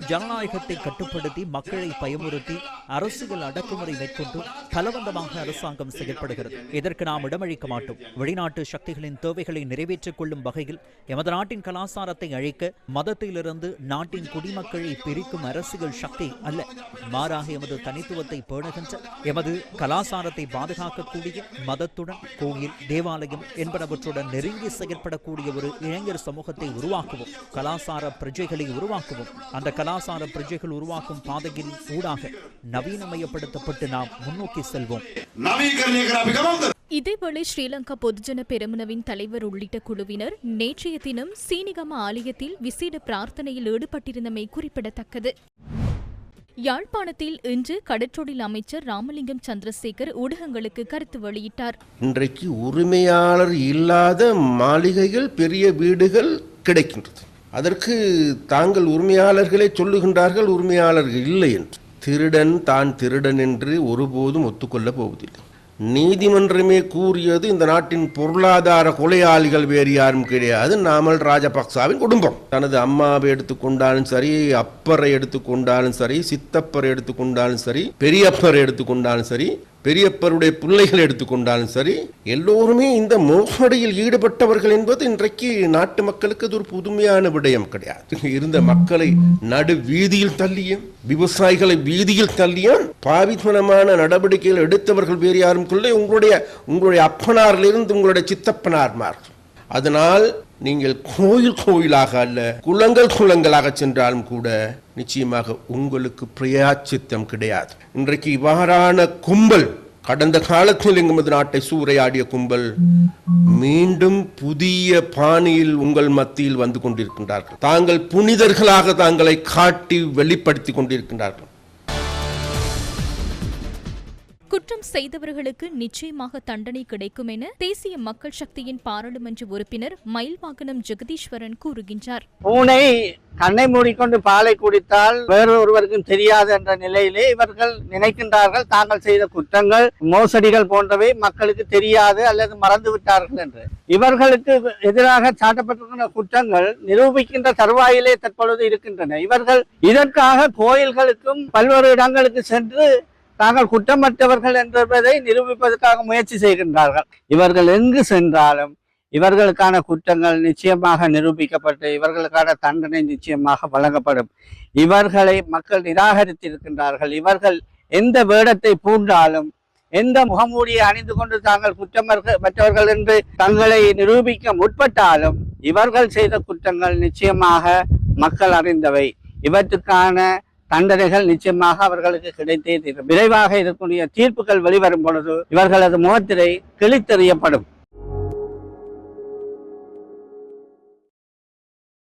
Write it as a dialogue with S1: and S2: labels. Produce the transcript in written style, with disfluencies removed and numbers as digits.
S1: ஜனநாயகத்தை கட்டுப்படுத்தி மக்களை பயமுறுத்தி அரசியல் அடக்குமுறை மேற்கொண்டு பலவந்தமாக அரசாங்கம் செயல்படுகிறது. இதற்கு நாம் இடமளிக்க மாட்டோம். வெளிநாட்டு சக்திகளின் தேவைகளை நிறைவேற்றிக் கொள்ளும் வகையில் எமது நாட்டின் கலாச்சாரத்தை அழிக்க மதத்திலிருந்து நாட்டின் குடிமக்களை பிரிக்கும் அரசியல் சக்தி அல்ல, மாறாக எமது தனித்துவத்தை பேணுகின்ற எமது கலாச்சாரத்தை பாதுகாக்கக்கூடிய மதத்துடன் கோயில், தேவாலயம் என்பனவற்றுடன் நெருங்கி செயல்படக்கூடிய ஒரு இளைஞர் சமூகத்தை உருவாக்குவோம். கலாசார பிரஜைகளை உருவாக்குவோம். அந்த கலாசார பிரஜைகள் உருவாக்கும் பாதையில் ஊடாக நவீனமயப்படுத்தப்பட்டு நாம் முன்னோக்கி செல்வோம்.
S2: இதேவேளை ஸ்ரீலங்கா பொதுஜன பெரமுனவின் தலைவர் உள்ளிட்ட குழுவினர் நேற்றைய தினம் சீனிகம ஆலயத்தில் விசேட பிரார்த்தனையில் ஈடுபட்டிருந்தமை குறிப்பிடத்தக்கது. யாழ்ப்பாணத்தில் இன்று கடற்றொழில் அமைச்சர் ராமலிங்கம் சந்திரசேகர் ஊடகங்களுக்கு கருத்து வெளியிட்டார்.
S3: இன்றைக்கு உரிமையாளர் இல்லாத மாளிகைகள், பெரிய வீடுகள் கிடைக்கின்றது. அதற்கு தாங்கள் உரிமையாளர்களே சொல்லுகின்றார்கள் உரிமையாளர்கள் இல்லை என்று. திருடன் தான் திருடன் என்று ஒருபோதும் ஒத்துக்கொள்ளப் போவதில்லை. நீதிமன்றமே கூறியது இந்த நாட்டின் பொருளாதார கொலையாளிகள் வேறு யாரும் கிடையாது, நாமல் ராஜபக்சாவின் குடும்பம். தனது அம்மாவை எடுத்துக்கொண்டாலும் சரி, அப்பரை எடுத்துக்கொண்டாலும் சரி, சித்தப்பரை எடுத்துக்கொண்டாலும் சரி, பெரியப்பரை எடுத்துக்கொண்டாலும் சரி, பெரியப்பருடைய பிள்ளைகள் எடுத்துக்கொண்டாலும் சரி, எல்லோருமே இந்த மோசடியில் ஈடுபட்டவர்கள் என்பது இன்றைக்கு நாட்டு மக்களுக்கு அது ஒரு புதுமையான விடயம் கிடையாது. இருந்த மக்களை நடு வீதியில் தள்ளியும், விவசாயிகளை வீதியில் தள்ளியும் பாவித்தனமான நடவடிக்கைகள் எடுத்தவர்கள் வேறு யாரும் இல்லை, உங்களுடைய அப்பனாரிலிருந்து உங்களுடைய சித்தப்பனார்மார். அதனால் நீங்கள் கோயில் கோயிலாக அல்ல, குளங்கள் குளங்களாக சென்றாலும் கூட நிச்சயமாக உங்களுக்கு பிரயாச்சித்தம் கிடையாது. இன்றைக்கு இவ்வாறான கும்பல், கடந்த காலத்தில் எமது நாட்டை சூறையாடிய கும்பல் மீண்டும் புதிய பாணியில் உங்கள் மத்தியில் வந்து கொண்டிருக்கின்றார்கள். தாங்கள் புனிதர்களாக தாங்களை காட்டி வெளிப்படுத்தி கொண்டிருக்கின்றார்கள்.
S2: குற்றம் செய்தவர்களுக்கு நிச்சயமாக தண்டனை கிடைக்கும் என தேசிய மக்கள் சக்தியின் பாராளுமன்ற உறுப்பினர் மயில்வாகனம் ஜெகதீஸ்வரன் கூறுகின்றார்.
S4: பூனை கண்ணை மூடிக்கொண்டு பாலை குடித்தால் வேறொருவருக்கும் தெரியாது என்ற நிலையிலே இவர்கள் நினைக்கின்றார்கள் தாங்கள் செய்த குற்றங்கள், மோசடிகள் போன்றவை மக்களுக்கு தெரியாது அல்லது மறந்து விட்டார்கள் என்று. இவர்களுக்கு எதிராக சாட்டப்பட்டிருக்கின்ற குற்றங்கள் நிரூபிக்கின்ற தருவாயிலே தற்பொழுது இருக்கின்றன. இவர்கள் இதற்காக கோயில்களுக்கும் பல்வேறு இடங்களுக்கு சென்று தாங்கள் குற்றமற்றவர்கள் என்பதை நிரூபிப்பதற்காக முயற்சி செய்கின்றார்கள். இவர்கள் எங்கு சென்றாலும் இவர்களுக்கான குற்றங்கள் நிச்சயமாக நிரூபிக்கப்பட்டு இவர்களுக்கான தண்டனை நிச்சயமாக வழங்கப்படும். இவர்களை மக்கள் நிராகரித்திருக்கின்றார்கள். இவர்கள் எந்த வேடத்தை பூண்டாலும், எந்த முகமூடியை அணிந்து கொண்டு தாங்கள் குற்றமற்றவர்கள் என்று தங்களை நிரூபிக்க முற்பட்டாலும் இவர்கள் செய்த குற்றங்கள் நிச்சயமாக மக்கள் அறிந்தவை. இவற்றுக்கான தண்டனைகள் நிச்சயமாக அவர்களுக்கு கிடைத்தே தீரும். விரைவாக இருக்கக்கூடிய தீர்ப்புகள் வெளிவரும் பொழுது இவர்களது முகத்திரை கிழித்தெறியப்படும்.